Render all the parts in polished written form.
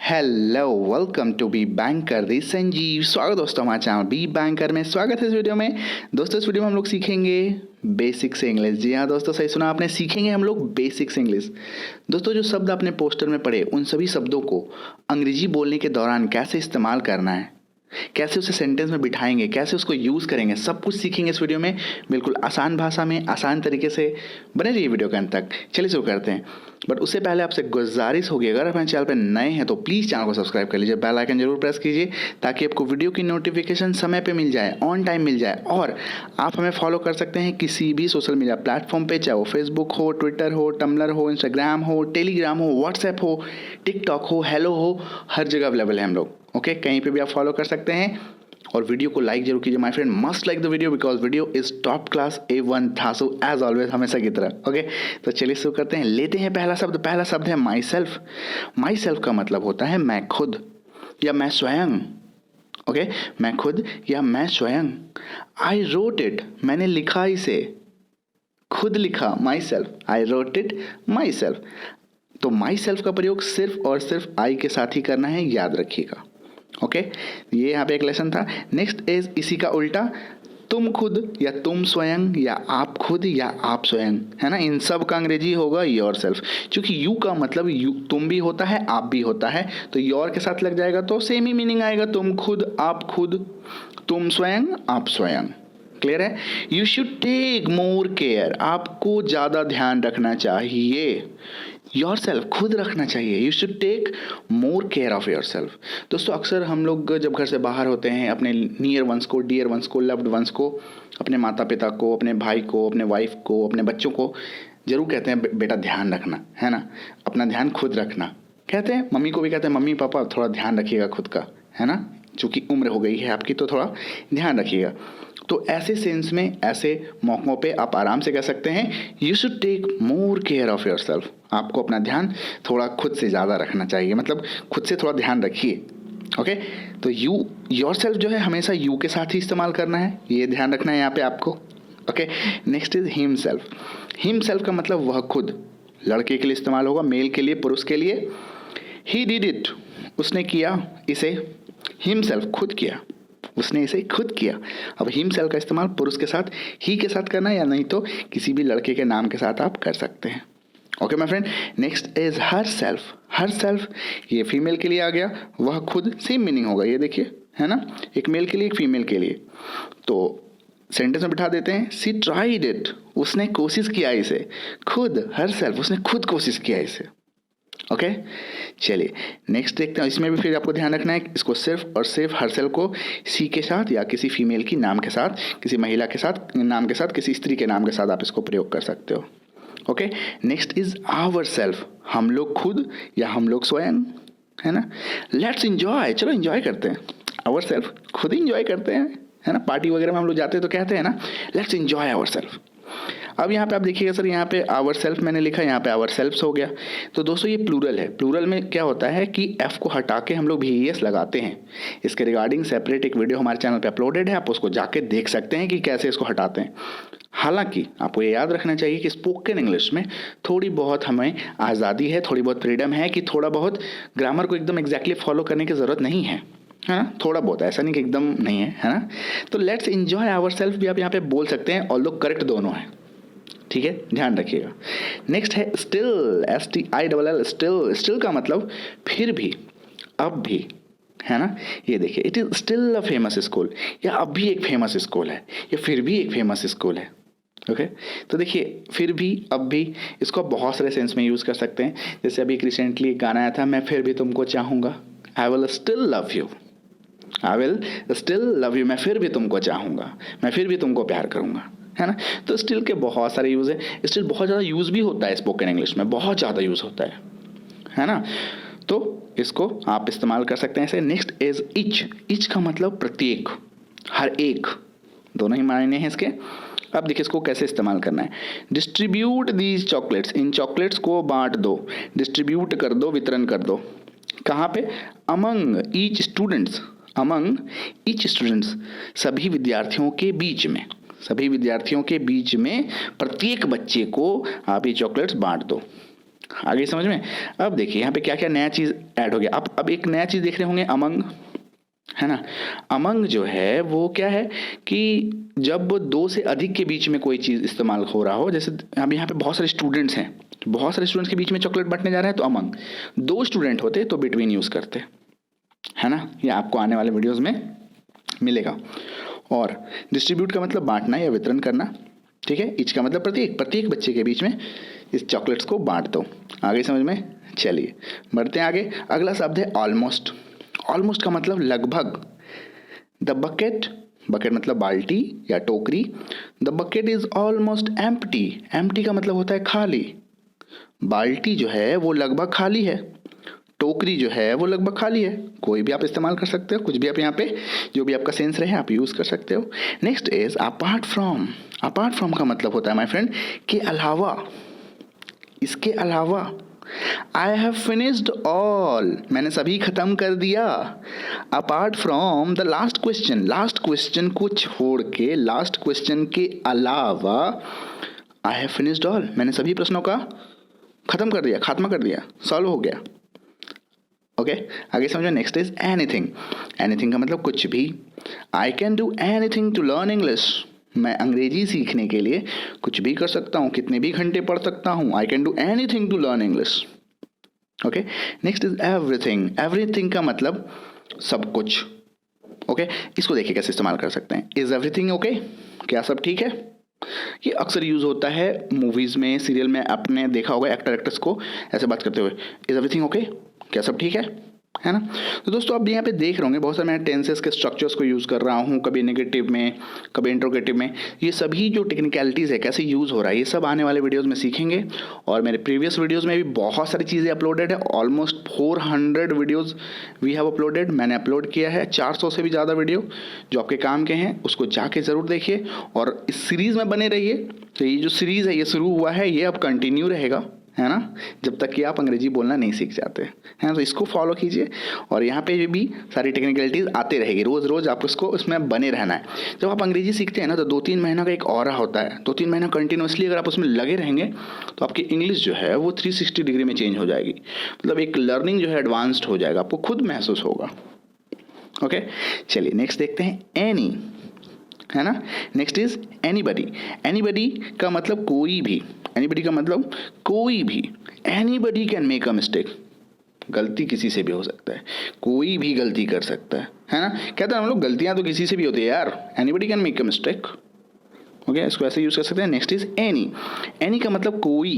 Hello, welcome to be banker the Sanjeev. स्वागत दोस्तों हमारे चैनल बी बैंकर में। स्वागत है इस वीडियो में। दोस्तों इस वीडियो में हम लोग सीखेंगे बेसिक से इंग्लिश। जी हाँ दोस्तों, सही सुना आपने, सीखेंगे हम लोग बेसिक से इंग्लिश। दोस्तों जो शब्द आपने पोस्टर में पढ़े उन सभी शब्दों को अंग्रेजी बोलने के दौरान कैसे इस्तेमाल करना है, कैसे उसे सेंटेंस में बिठाएंगे, कैसे उसको यूज़ करेंगे, सब कुछ सीखेंगे इस वीडियो में। बिल्कुल आसान भाषा में, आसान तरीके से। बने रहिए वीडियो के अंत तक। चलिए शुरू करते हैं। बट उससे पहले आपसे गुजारिश होगी, अगर आप हमारे चैनल पर नए हैं तो प्लीज़ चैनल को सब्सक्राइब कर लीजिए, बेल आइकन जरूर प्रेस कीजिए ताकि आपको वीडियो की नोटिफिकेशन समय पे मिल जाए, ऑन टाइम मिल जाए। और आप हमें फॉलो कर सकते हैं किसी भी सोशल मीडिया प्लेटफॉर्म पे, चाहे वो फेसबुक हो, ट्विटर हो, टम्बलर हो, इंस्टाग्राम हो, टेलीग्राम हो, व्हाट्सएप हो, टिकटॉक हो, हेलो हो, हर जगह अवेलेबल है हम लोग। ओके, कहीं पे भी आप फॉलो कर सकते हैं। और वीडियो को लाइक जरूर कीजिए my friend, must like the video because video is top class A1 धासु एज ऑलवेज, हमेशा की तरह। ओके, तो चलिए शुरू करते हैं। लेते हैं पहला शब्द। पहला शब्द है माई सेल्फ। माई सेल्फ का मतलब होता है मैं खुद या मैं स्वयं। ओके, मैं खुद या मैं स्वयं। आई रोट इट, मैंने लिखा इसे, खुद लिखा, my self. I wrote it my self. तो माई सेल्फ का प्रयोग सिर्फ और सिर्फ आई के साथ ही करना है, याद रखिएगा। ओके, ये यहाँ पे एक लेसन था। नेक्स्ट इज इसी का उल्टा, तुम खुद या तुम स्वयं या आप खुद या आप स्वयं, है ना। इन सब का अंग्रेजी होगा योर सेल्फ। क्योंकि यू का मतलब यू तुम भी होता है, आप भी होता है, तो योर के साथ लग जाएगा तो सेम ही मीनिंग आएगा। तुम खुद, आप खुद, तुम स्वयं, आप स्वयं। क्लियर है। You should take more care, आपको ज़्यादा ध्यान रखना चाहिए। योर सेल्फ, खुद रखना चाहिए। You should take more care of yourself. दोस्तों अक्सर हम लोग जब घर से बाहर होते हैं, अपने नियर वंस को, डियर वंस को, लव्ड वंस को, अपने माता पिता को, अपने भाई को, अपने वाइफ को, अपने बच्चों को जरूर कहते हैं बेटा ध्यान रखना, है ना, अपना ध्यान खुद रखना। कहते हैं मम्मी को भी कहते हैं मम्मी पापा थोड़ा ध्यान रखिएगा खुद का, है ना, चूँकि उम्र हो गई है आपकी तो थोड़ा ध्यान रखिएगा। तो ऐसे सेंस में, ऐसे मौक़ों पे आप आराम से कह सकते हैं you should take more care of yourself. आपको अपना ध्यान थोड़ा खुद से ज़्यादा रखना चाहिए, मतलब खुद से थोड़ा ध्यान रखिए। ओके, तो यू योर सेल्फ जो है हमेशा यू के साथ ही इस्तेमाल करना है, ये ध्यान रखना है यहाँ पे आपको। Okay, next is him self. Him self का मतलब वह खुद, लड़के के लिए इस्तेमाल होगा, मेल के लिए, पुरुष के लिए। ही डिड इट, उसने किया इसे। हिम सेल्फ, खुद किया, उसने इसे खुद किया। अब हिम सेल्फ का इस्तेमाल पुरुष के साथ ही के साथ करना है, या नहीं तो किसी भी लड़के के नाम के साथ आप कर सकते हैं। Okay my friend, next is her self. Her self ये फीमेल के लिए आ गया, वह खुद, सेम मीनिंग होगा ये देखिए, है ना, एक मेल के लिए एक फीमेल के लिए। तो सेंटेंस में बिठा देते हैं सी ट्राइड इट, उसने कोशिश किया इसे। खुद, हर सेल्फ, उसने खुद कोशिश किया इसे। ओके, चलिए नेक्स्ट देखते हैं। इसमें भी फिर आपको ध्यान रखना है, इसको सिर्फ और सिर्फ हर सेल्फ को सी के साथ या किसी फीमेल की नाम के साथ, किसी महिला के साथ नाम के साथ, किसी स्त्री के नाम के साथ आप इसको प्रयोग कर सकते हो। Okay, next is ourself, हम लोग खुद या हम लोग स्वयं, है ना। लेट्स इंजॉय, चलो इंजॉय करते हैं। आवर सेल्फ, खुद इंजॉय करते हैं, है ना। पार्टी वगैरह में हम लोग जाते हैं तो कहते हैं ना लेट्स इंजॉय आवर सेल्फ। अब यहाँ पे आप देखिएगा सर, यहाँ पे आवर सेल्फ मैंने लिखा, यहाँ पे आवर सेल्फ्स हो गया। तो दोस्तों ये प्लूरल है। प्लूरल में क्या होता है कि एफ को हटा के हम लोग VES लगाते हैं। इसके रिगार्डिंग सेपरेट एक वीडियो हमारे चैनल पे अपलोडेड है, आप उसको जाके देख सकते हैं कि कैसे इसको हटाते हैं। हालांकि आपको ये याद रखना चाहिए कि स्पोकन इंग्लिश में थोड़ी बहुत हमें आज़ादी है, थोड़ी बहुत फ्रीडम है कि थोड़ा बहुत ग्रामर को एकदम एग्जैक्टली फॉलो करने की ज़रूरत नहीं है, है ना। थोड़ा बहुत, ऐसा नहीं कि एकदम नहीं है ना। तो लेट्स एंजॉय आवर सेल्फ भी आप यहाँ पे बोल सकते हैं, ऑल्दो करेक्ट दोनों है, ठीक है, ध्यान रखिएगा। नेक्स्ट है स्टिल, STILL, स्टिल। स्टिल का मतलब फिर भी, अब भी, है ना। ये देखिए, it is still a famous school, या अब भी एक फेमस स्कूल है, या फिर भी एक फेमस स्कूल है। ओके, तो देखिए फिर भी, अब भी, इसको आप बहुत सारे सेंस में यूज़ कर सकते हैं। जैसे अभी एक रिसेंटली एक गाना आया था, मैं फिर भी तुमको चाहूँगा, I will still love you, I will still love you, मैं फिर भी तुमको चाहूँगा, मैं फिर भी तुमको प्यार करूँगा, है ना। तो स्टिल के बहुत सारे यूज़ है। स्टिल बहुत ज़्यादा यूज़ भी होता है स्पोकन इंग्लिश में, बहुत ज़्यादा यूज़ होता है ना। तो इसको आप इस्तेमाल कर सकते हैं ऐसे। Next is etch. इच का मतलब प्रत्येक, हर एक, दोनों ही मायने हैं इसके। अब देखिए इसको कैसे इस्तेमाल करना है। Distribute these chocolates, in chocolates को बांट दो, डिस्ट्रीब्यूट कर दो, वितरण कर दो। कहाँ पे? Among each students, among each students, सभी विद्यार्थियों के बीच में, सभी विद्यार्थियों के बीच में प्रत्येक बच्चे को आप ये चॉकलेट्स बांट दो। आगे समझ में। अब देखिए यहाँ पे क्या क्या नया चीज़ ऐड हो गया। अब एक नया चीज़ देख रहे होंगे, अमंग, है ना। अमंग जो है वो क्या है कि जब दो से अधिक के बीच में कोई चीज़ इस्तेमाल हो रहा हो, जैसे अब यहाँ पे बहुत सारे स्टूडेंट्स हैं, बहुत सारे स्टूडेंट्स के बीच में चॉकलेट बांटने जा रहे हैं तो अमंग, दो स्टूडेंट होते तो बिटवीन यूज़ करते, है ना। ये आपको आने वाले वीडियोज़ में मिलेगा। और डिस्ट्रीब्यूट का मतलब बांटना या वितरण करना, ठीक है। इच का मतलब प्रत्येक बच्चे के बीच में इस चॉकलेट्स को बांट दो। आगे समझ में। चलिए बढ़ते हैं आगे। अगला शब्द है ऑलमोस्ट। ऑलमोस्ट का मतलब लगभग। द बकेट, बकेट मतलब बाल्टी या टोकरी। The bucket is almost empty. Empty का मतलब होता है खाली। बाल्टी जो है वो लगभग खाली है, टोकरी जो है वो लगभग खाली है। कोई भी आप इस्तेमाल कर सकते हो, कुछ भी आप यहाँ पे जो भी आपका सेंस रहे आप यूज़ कर सकते हो। Next is apart from. Apart from का मतलब होता है माय फ्रेंड के अलावा, इसके अलावा। आई हैव फिनिश्ड ऑल, मैंने सभी खत्म कर दिया। Apart from the last question, last question को छोड़ के, लास्ट क्वेश्चन के अलावा आई हैव फिनिश्ड ऑल, मैंने सभी प्रश्नों का खत्म कर दिया, खात्मा कर दिया, सॉल्व हो गया। ओके आगे समझो। Next is anything. एनीथिंग का मतलब कुछ भी। I can do anything to learn English, मैं अंग्रेजी सीखने के लिए कुछ भी कर सकता हूँ, कितने भी घंटे पढ़ सकता हूँ। I can do anything to learn English. Okay next is everything. Everything का मतलब सब कुछ। ओके इसको देखिए कैसे इस्तेमाल कर सकते हैं। इज एवरीथिंग ओके, क्या सब ठीक है। ये अक्सर यूज़ होता है मूवीज़ में, सीरियल में, आपने देखा होगा एक्टर एक्ट्रेस को ऐसे बात करते हुए, इज एवरीथिंग ओके, क्या सब ठीक है ना। तो दोस्तों अब यहाँ पे देख रहे होंगे बहुत सारे मैं टेंसेस के स्ट्रक्चर्स को यूज़ कर रहा हूँ, कभी नेगेटिव में, कभी इंट्रोगेटिव में। ये सभी जो टेक्निकलिटीज़ है कैसे यूज़ हो रहा है, ये सब आने वाले वीडियोज़ में सीखेंगे। और मेरे प्रीवियस वीडियोज़ में भी बहुत सारी चीज़ें अपलोडेड है। Almost 400 videos we have uploaded, मैंने अपलोड किया है 400 से भी ज़्यादा वीडियो जो आपके काम के हैं, उसको जाके ज़रूर देखिए और इस सीरीज़ में बने रहिए। तो ये जो सीरीज़ है ये शुरू हुआ है, ये अब कंटिन्यू रहेगा, है ना, जब तक कि आप अंग्रेजी बोलना नहीं सीख जाते हैं। तो इसको फॉलो कीजिए और यहाँ पे भी सारी टेक्निकलिटीज़ आते रहेगी, रोज़ रोज़ आपको इसको इसमें बने रहना है। जब आप अंग्रेजी सीखते हैं ना तो 2-3 महीना का एक ऑरा होता है, 2-3 महीना कंटिन्यूसली अगर आप उसमें लगे रहेंगे तो आपकी इंग्लिश जो है वो 360 डिग्री में चेंज हो जाएगी। मतलब एक लर्निंग जो है एडवांस्ड हो जाएगा, आपको खुद महसूस होगा। ओके चलिए नेक्स्ट देखते हैं एनी, है ना। Next is anybody. एनीबडी का मतलब कोई भी, एनीबडी का मतलब कोई भी। Anybody can make a mistake, गलती किसी से भी हो सकता है, कोई भी गलती कर सकता है ना। कहते हैं हम लोग गलतियां तो किसी से भी होती है यार, anybody can make a mistake. Okay इसको ऐसे यूज कर सकते हैं। Next is any. एनी का मतलब कोई।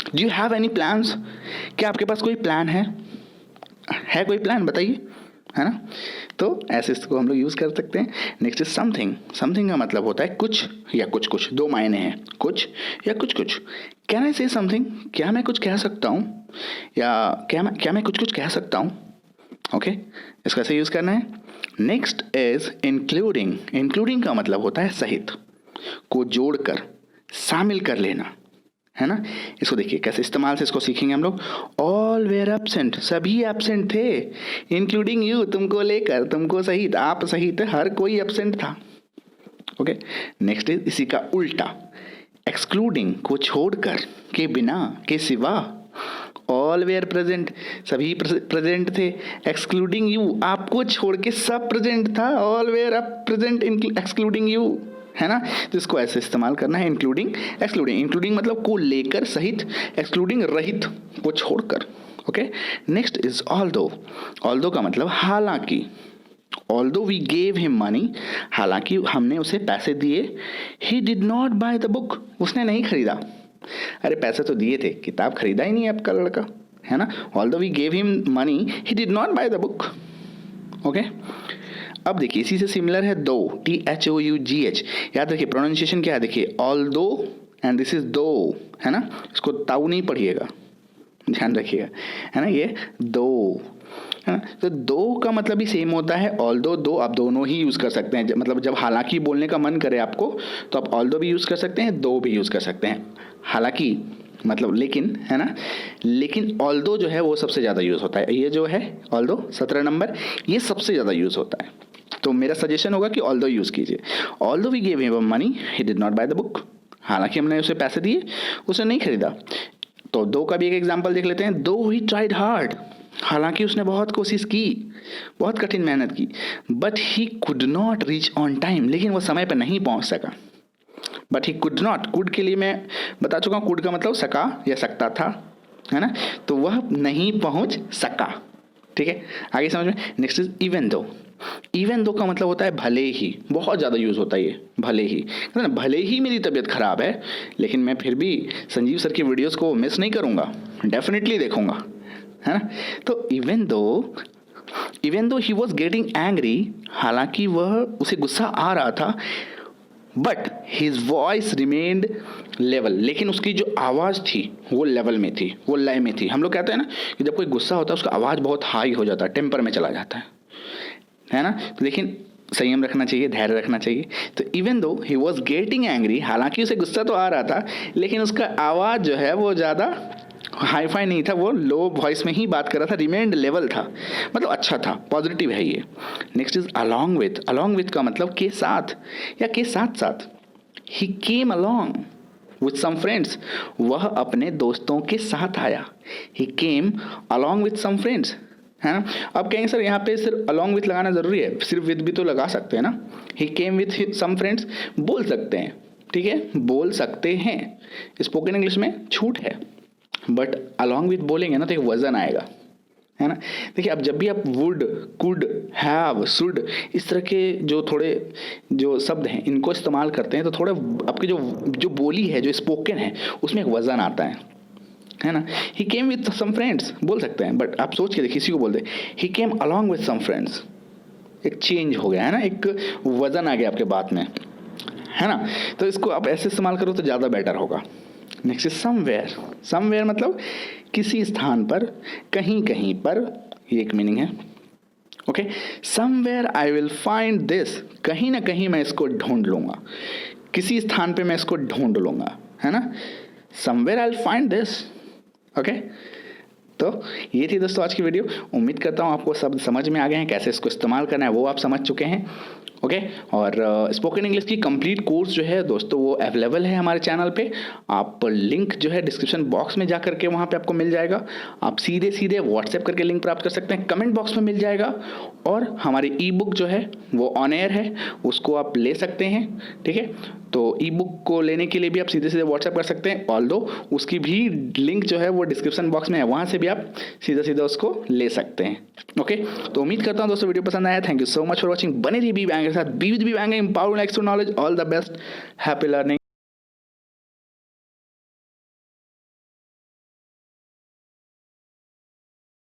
Do you have any plans, क्या आपके पास कोई प्लान है कोई प्लान बताइए, है ना। तो ऐसे इसको हम लोग यूज़ कर सकते हैं। Next is something. समथिंग का मतलब होता है कुछ या कुछ कुछ, दो मायने हैं, कुछ या कुछ कुछ। कैन आई से समथिंग, क्या मैं कुछ कह सकता हूँ, या क्या मैं कुछ कुछ कह सकता हूँ। ओके इसको ऐसे यूज़ करना है। Next is including. इंक्लूडिंग का मतलब होता है सहित, को जोड़कर, शामिल कर लेना, है ना। इसको देखिए कैसे इस्तेमाल से इसको सीखेंगे हम लोग। ऑल वेयर एब्सेंट, सभी एब्सेंट थे, इंक्लूडिंग यू, तुमको लेकर, तुमको सहित, आप सहित हर कोई एब्सेंट था। ओके नेक्स्ट इज इसी का उल्टा, एक्सक्लूडिंग, को छोड़कर, के बिना, के सिवा। ऑल वेयर प्रेजेंट, सभी प्रेजेंट थे। एक्सक्लूडिंग यू, आपको छोड़ के सब प्रेजेंट था। All were present excluding you, है ना। तो इसको ऐसे इस्तेमाल करना है, इंक्लूडिंग एक्सक्लूडिंग। इंक्लूडिंग मतलब को लेकर, सहित, एक्सक्लूडिंग रहित, को छोड़कर। Okay next is although. Although का मतलब हालांकि। Although we gave him money, हालांकि हमने उसे पैसे दिए। He did not buy the book, उसने नहीं खरीदा। अरे पैसे तो दिए थे, किताब खरीदा ही नहीं आपका लड़का, है ना। Although we gave him money, he did not buy the book. Okay अब देखिए इसी से सिमिलर है दो, THOUGH। याद रखिए प्रोनाउंसिएशन क्या है, देखिए ऑल दो एंड दिस इज दो, है ना। इसको ताऊ नहीं पढ़िएगा, ध्यान रखिएगा, है ना। ये दो, है ना। तो दो का मतलब भी सेम होता है, ऑल दो आप दोनों ही यूज़ कर सकते हैं। मतलब जब हालांकि बोलने का मन करे आपको तो आप ऑल दो भी यूज़ कर सकते हैं, दो भी यूज़ कर सकते हैं। हालांकि मतलब लेकिन, है ना। लेकिन ऑल दो जो है वो सबसे ज़्यादा यूज़ होता है। ये जो है ऑल दो 17 नंबर, ये सबसे ज़्यादा यूज़ होता है। तो मेरा सजेशन होगा कि ऑल दो यूज़ कीजिए। Although we gave him money, he did not buy the book, हालांकि हमने उसे पैसे दिए, उसने नहीं खरीदा। तो दो का भी एक एग्जाम्पल देख लेते हैं। दो ही ट्राइड हार्ड, हालांकि उसने बहुत कोशिश की, बहुत कठिन मेहनत की, but he could not reach on time, लेकिन वो समय पर नहीं पहुंच सका। But he could not, could के लिए मैं बता चुका हूँ, कुड का मतलब सका या सकता था, है ना, तो वह नहीं पहुंच सका। ठीक है, आगे समझ में। Next is even though. Even though का मतलब होता है भले ही, बहुत ज़्यादा यूज़ होता है ये, भले ही, है ना, भले ही मेरी तबीयत खराब है लेकिन मैं फिर भी संजीव सर की वीडियोस को मिस नहीं करूँगा, डेफिनेटली देखूँगा, है ना। तो even though he was getting angry, हालांकि वह उसे गुस्सा आ रहा था, but his voice remained level, लेकिन उसकी जो आवाज़ थी वो लेवल में थी, वो लय में थी। हम लोग कहते हैं ना कि जब कोई गुस्सा होता है उसका आवाज़ बहुत हाई हो जाता है, टेम्पर में चला जाता है ना, तो लेकिन संयम रखना चाहिए, धैर्य रखना चाहिए। तो even though he was getting angry, हालांकि उसे गुस्सा तो आ रहा था लेकिन उसका आवाज़ जो है वो ज़्यादा हाई फाई नहीं था, वो लो वॉइस में ही बात कर रहा था, रिमेंड लेवल था, मतलब अच्छा था, पॉजिटिव है ये। Next is along with. Along with का मतलब के साथ या के साथ साथ। He came along with some friends, वह अपने दोस्तों के साथ आया। He came along with some friends, है ना। अब कहेंगे सर यहाँ पे सिर्फ अलॉन्ग विथ लगाना ज़रूरी है, सिर्फ विथ भी तो लगा सकते हैं ना। ही केम विथ सम फ्रेंड्स बोल सकते हैं, ठीक है, बोल सकते हैं, स्पोकन इंग्लिश में छूट है, बट अलॉन्ग विथ बोलेंगे ना तो एक वजन आएगा, है ना। देखिए अब जब भी आप वुड, कुड, हैव, शुड, इस तरह के जो थोड़े जो शब्द हैं इनको इस्तेमाल करते हैं तो थोड़ा आपकी जो बोली है, जो स्पोकन है, उसमें एक वजन आता है ना। ही केम विथ सम फ्रेंड्स बोल सकते हैं, बट आप सोच के देखिए, किसी को बोलते he came along with some friends, एक चेंज हो गया, है ना, एक वजन आ गया आपके बात में, है ना। तो इसको आप ऐसे इस्तेमाल करो तो ज़्यादा बेटर होगा। Next is somewhere. समवेयर मतलब किसी स्थान पर, कहीं कहीं पर, ये एक मीनिंग है। Okay, somewhere I will find this, कहीं ना कहीं मैं इसको ढूंढ लूँगा, किसी स्थान पे मैं इसको ढूंढ लूँगा, है ना। Somewhere I will find this. Okay, तो ये थी दोस्तों आज की वीडियो। उम्मीद करता हूँ आपको सब समझ में आ गए हैं, कैसे इसको इस्तेमाल करना है वो आप समझ चुके हैं। ओके, और स्पोकन इंग्लिश की कंप्लीट कोर्स जो है दोस्तों वो अवेलेबल है हमारे चैनल पे। आप लिंक जो है डिस्क्रिप्शन बॉक्स में जा करके वहाँ पे आपको मिल जाएगा। आप सीधे सीधे व्हाट्सएप करके लिंक प्राप्त कर सकते हैं, कमेंट बॉक्स में मिल जाएगा। और हमारी ई बुक जो है वो ऑन एयर है, उसको आप ले सकते हैं, ठीक है। तो ई बुक को लेने के लिए भी आप सीधे सीधे व्हाट्सएप कर सकते हैं, ऑल्दो उसकी भी लिंक जो है वो डिस्क्रिप्शन बॉक्स में है, वहाँ से भी आप सीधा सीधा उसको ले सकते हैं। ओके, तो उम्मीद करता हूँ दोस्तों वीडियो पसंद आया। Thank you so much for watching. बने रहिए बी बैंग के साथ, be with B Bang, empowering likes to knowledge. All the best, happy learning.